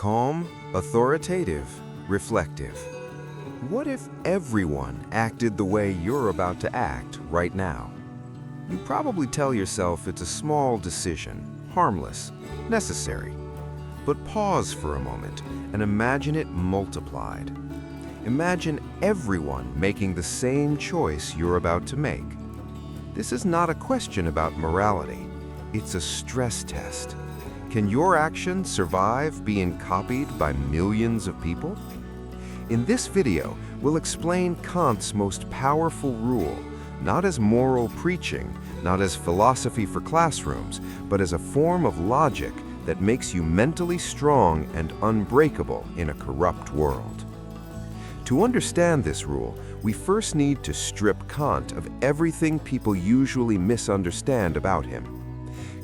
Calm, authoritative, reflective. What if everyone acted the way you're about to act right now? You probably tell yourself it's a small decision, harmless, necessary. But pause for a moment and imagine it multiplied. Imagine everyone making the same choice you're about to make. This is not a question about morality. It's a stress test. Can your action survive being copied by millions of people? In this video, we'll explain Kant's most powerful rule, not as moral preaching, not as philosophy for classrooms, but as a form of logic that makes you mentally strong and unbreakable in a corrupt world. To understand this rule, we first need to strip Kant of everything people usually misunderstand about him.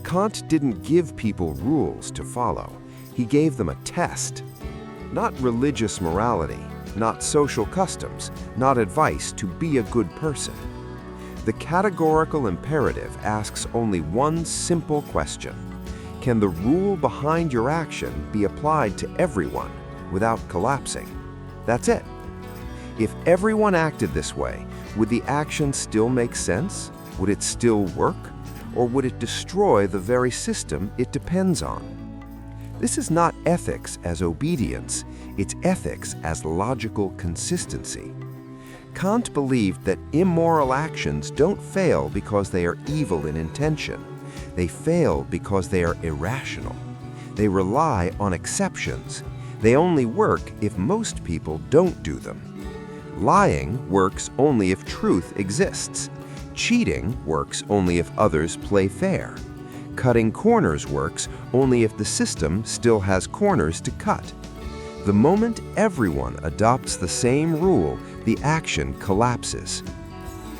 Kant didn't give people rules to follow. He gave them a test. Not religious morality, not social customs, not advice to be a good person. The categorical imperative asks only one simple question. Can the rule behind your action be applied to everyone without collapsing? That's it. If everyone acted this way, would the action still make sense? Would it still work? Or would it destroy the very system it depends on? This is not ethics as obedience, it's ethics as logical consistency. Kant believed that immoral actions don't fail because they are evil in intention. They fail because they are irrational. They rely on exceptions. They only work if most people don't do them. Lying works only if truth exists. Cheating works only if others play fair. Cutting corners works only if the system still has corners to cut. The moment everyone adopts the same rule, the action collapses.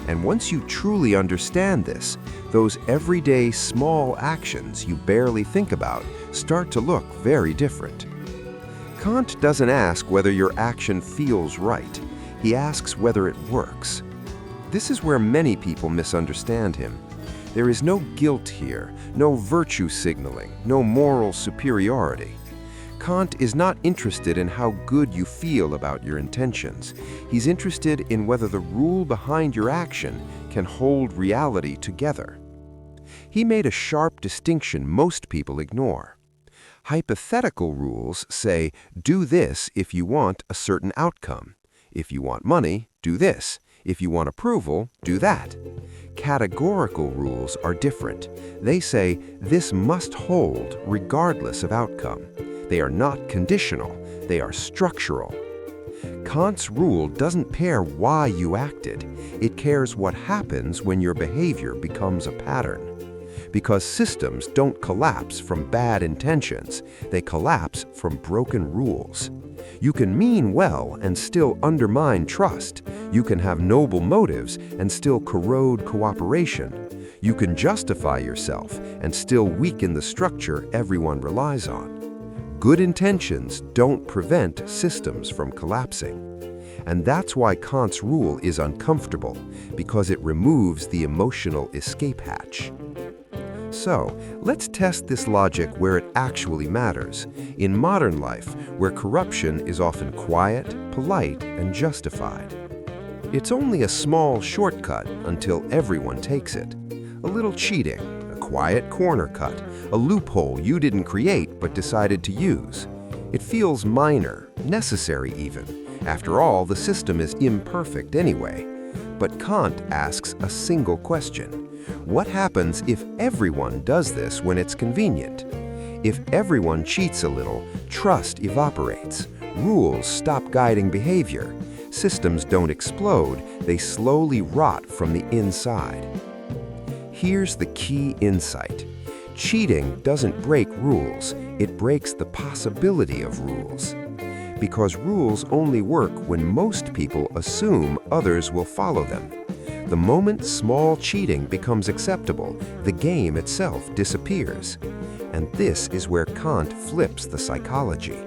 And once you truly understand this, those everyday small actions you barely think about start to look very different. Kant doesn't ask whether your action feels right. He asks whether it works. This is where many people misunderstand him. There is no guilt here, no virtue signaling, no moral superiority. Kant is not interested in how good you feel about your intentions. He's interested in whether the rule behind your action can hold reality together. He made a sharp distinction most people ignore. Hypothetical rules say, do this if you want a certain outcome. If you want money, do this. If you want approval, do that. Categorical rules are different. They say this must hold regardless of outcome. They are not conditional, they are structural. Kant's rule doesn't care why you acted. It cares what happens when your behavior becomes a pattern. Because systems don't collapse from bad intentions, they collapse from broken rules. You can mean well and still undermine trust. You can have noble motives and still corrode cooperation. You can justify yourself and still weaken the structure everyone relies on. Good intentions don't prevent systems from collapsing. And that's why Kant's rule is uncomfortable, because it removes the emotional escape hatch. So, let's test this logic where it actually matters, in modern life, where corruption is often quiet, polite, and justified. It's only a small shortcut until everyone takes it. A little cheating, a quiet corner cut, a loophole you didn't create but decided to use. It feels minor, necessary even. After all, the system is imperfect anyway. But Kant asks a single question. What happens if everyone does this when it's convenient? If everyone cheats a little, trust evaporates. Rules stop guiding behavior. Systems don't explode, they slowly rot from the inside. Here's the key insight. Cheating doesn't break rules, it breaks the possibility of rules. Because rules only work when most people assume others will follow them. The moment small cheating becomes acceptable, the game itself disappears. And this is where Kant flips the psychology.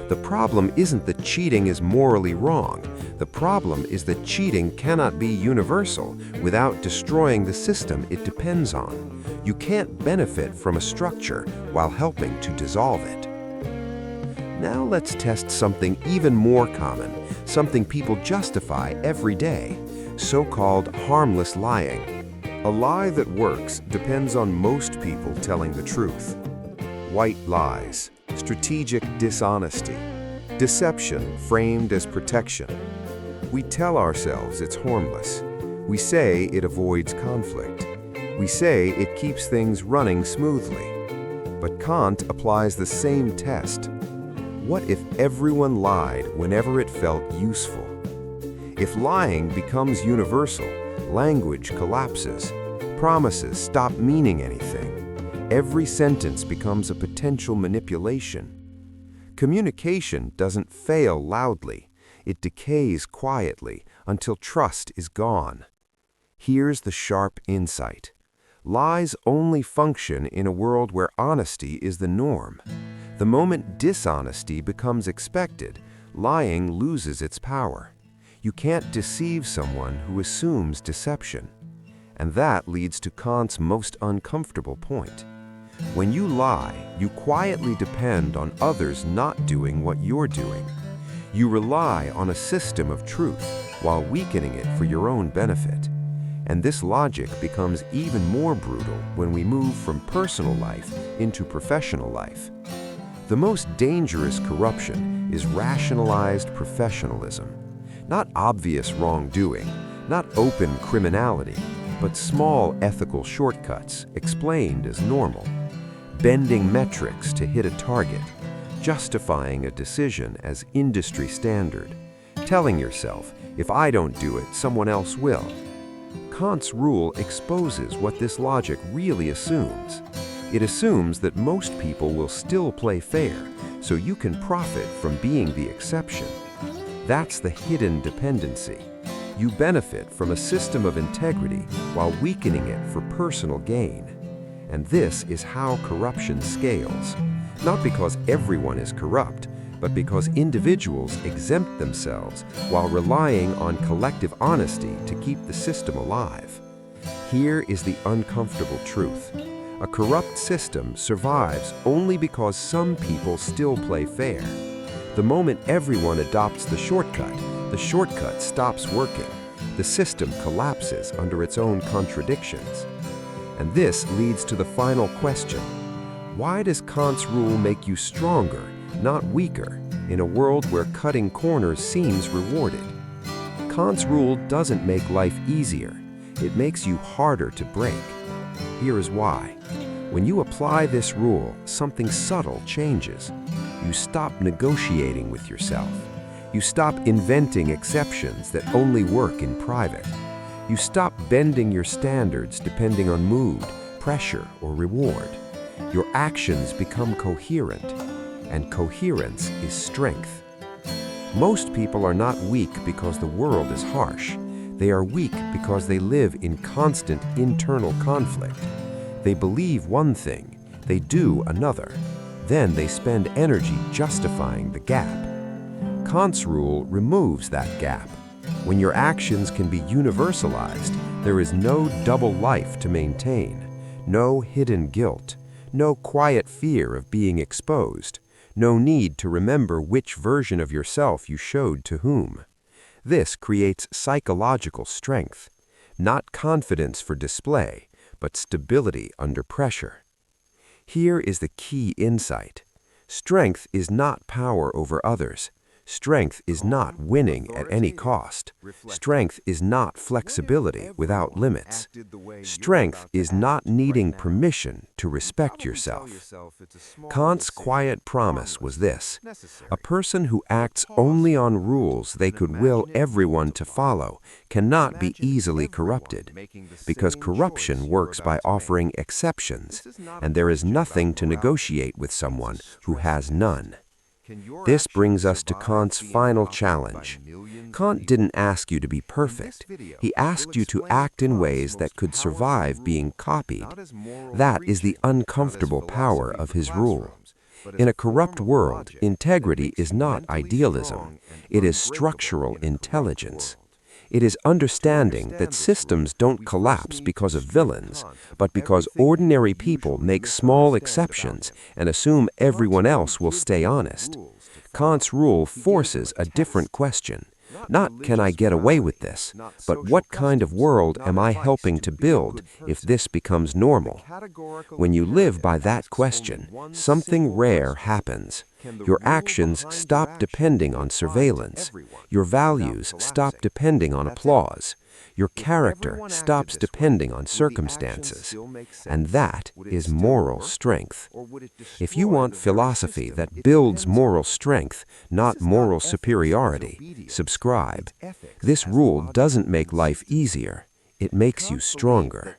The problem isn't that cheating is morally wrong. The problem is that cheating cannot be universal without destroying the system it depends on. You can't benefit from a structure while helping to dissolve it. Now let's test something even more common, something people justify every day, so-called harmless lying. A lie that works depends on most people telling the truth. White lies, strategic dishonesty, deception framed as protection. We tell ourselves it's harmless. We say it avoids conflict. We say it keeps things running smoothly. But Kant applies the same test. What if everyone lied whenever it felt useful? If lying becomes universal, language collapses, promises stop meaning anything. Every sentence becomes a potential manipulation. Communication doesn't fail loudly. It decays quietly until trust is gone. Here's the sharp insight. Lies only function in a world where honesty is the norm. The moment dishonesty becomes expected, lying loses its power. You can't deceive someone who assumes deception. And that leads to Kant's most uncomfortable point. When you lie, you quietly depend on others not doing what you're doing. You rely on a system of truth while weakening it for your own benefit. And this logic becomes even more brutal when we move from personal life into professional life. The most dangerous corruption is rationalized professionalism. Not obvious wrongdoing, not open criminality, but small ethical shortcuts explained as normal. Bending metrics to hit a target, justifying a decision as industry standard, telling yourself, if I don't do it, someone else will. Kant's rule exposes what this logic really assumes. It assumes that most people will still play fair, so you can profit from being the exception. That's the hidden dependency. You benefit from a system of integrity while weakening it for personal gain. And this is how corruption scales. Not because everyone is corrupt, but because individuals exempt themselves while relying on collective honesty to keep the system alive. Here is the uncomfortable truth. A corrupt system survives only because some people still play fair. The moment everyone adopts the shortcut stops working. The system collapses under its own contradictions. And this leads to the final question. Why does Kant's rule make you stronger, not weaker, in a world where cutting corners seems rewarded? Kant's rule doesn't make life easier. It makes you harder to break. Here is why. When you apply this rule, something subtle changes. You stop negotiating with yourself. You stop inventing exceptions that only work in private. You stop bending your standards depending on mood, pressure, or reward. Your actions become coherent, and coherence is strength. Most people are not weak because the world is harsh. They are weak because they live in constant internal conflict. They believe one thing, they do another. Then they spend energy justifying the gap. Kant's rule removes that gap. When your actions can be universalized, there is no double life to maintain, no hidden guilt, no quiet fear of being exposed, no need to remember which version of yourself you showed to whom. This creates psychological strength, not confidence for display, but stability under pressure. Here is the key insight. Strength is not power over others. Strength is not winning at any cost. Strength is not flexibility without limits. Strength is not needing permission to respect yourself. Kant's quiet promise was this: a person who acts only on rules they could will everyone to follow cannot be easily corrupted, because corruption works by offering exceptions, and there is nothing to negotiate with someone who has none. This brings us to Kant's final challenge. Kant didn't ask you to be perfect. He asked you to act in ways that could survive being copied. That is the uncomfortable power of his rule. In a corrupt world, integrity is not idealism. It is structural intelligence. It is understanding that systems don't collapse because of villains, but because ordinary people make small exceptions and assume everyone else will stay honest. Kant's rule forces a different question. Not can I get away with this, but what kind of world am I helping to build if this becomes normal? When you live by that question, something rare happens. Your actions stop depending on surveillance. Your values stop depending on applause. Your character stops depending on circumstances. And that is moral strength. If you want philosophy that builds moral strength, not moral superiority, subscribe. This rule doesn't make life easier. It makes you stronger.